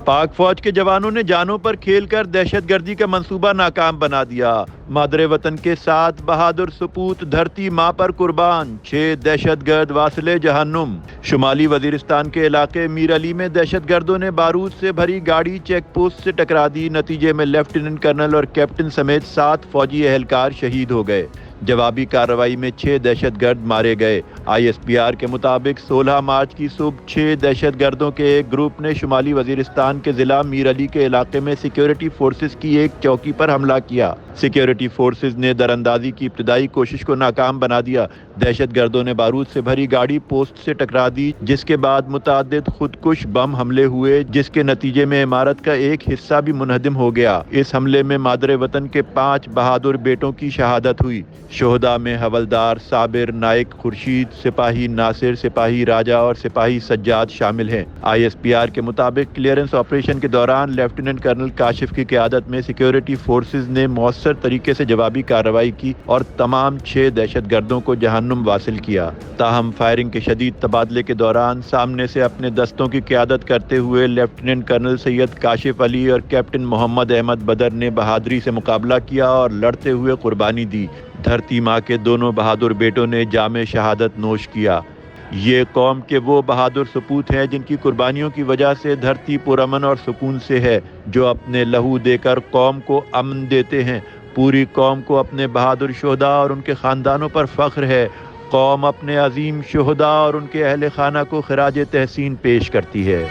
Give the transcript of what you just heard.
پاک فوج کے جوانوں نے جانوں پر کھیل کر دہشت گردی کا منصوبہ ناکام بنا دیا۔ مادر وطن کے 7 بہادر سپوت دھرتی ماں پر قربان، 6 دہشت گرد واصل جہنم۔ شمالی وزیرستان کے علاقے میر علی میں دہشت گردوں نے بارود سے بھری گاڑی چیک پوسٹ سے ٹکرا دی، نتیجے میں لیفٹیننٹ کرنل اور کیپٹن سمیت 7 فوجی اہلکار شہید ہو گئے۔ جوابی کارروائی میں 6 دہشت گرد مارے گئے۔ ISPR کے مطابق 16 مارچ کی صبح 6 دہشت گردوں کے ایک گروپ نے شمالی وزیرستان کے ضلع میر علی کے علاقے میں سیکیورٹی فورسز کی ایک چوکی پر حملہ کیا۔ سیکیورٹی فورسز نے دراندازی کی ابتدائی کوشش کو ناکام بنا دیا۔ دہشت گردوں نے بارود سے بھری گاڑی پوسٹ سے ٹکرا دی، جس کے بعد متعدد خودکش بم حملے ہوئے، جس کے نتیجے میں عمارت کا ایک حصہ بھی منہدم ہو گیا۔ اس حملے میں مادر وطن کے 5 بہادر بیٹوں کی شہادت ہوئی۔ شہداء میں حوالدار صابر نائک خورشید، سپاہی ناصر، سپاہی راجہ اور سپاہی سجاد شامل ہیں۔ ISPR کے مطابق کلیئرنس آپریشن کے دوران لیفٹیننٹ کرنل کاشف کی قیادت میں سیکیورٹی فورسز نے مؤثر طریقے سے جوابی کارروائی کی اور تمام 6 دہشت گردوں کو جہنم واصل کیا۔ تاہم فائرنگ کے شدید تبادلے کے دوران سامنے سے اپنے دستوں کی قیادت کرتے ہوئے لیفٹیننٹ کرنل سید کاشف علی اور کیپٹن محمد احمد بدر نے بہادری سے مقابلہ کیا اور لڑتے ہوئے قربانی دی۔ دھرتی ماں کے دونوں بہادر بیٹوں نے جام شہادت نوش کیا۔ یہ قوم کے وہ بہادر سپوت ہیں جن کی قربانیوں کی وجہ سے دھرتی پرامن اور سکون سے ہے، جو اپنے لہو دے کر قوم کو امن دیتے ہیں۔ پوری قوم کو اپنے بہادر شہداء اور ان کے خاندانوں پر فخر ہے۔ قوم اپنے عظیم شہداء اور ان کے اہل خانہ کو خراج تحسین پیش کرتی ہے۔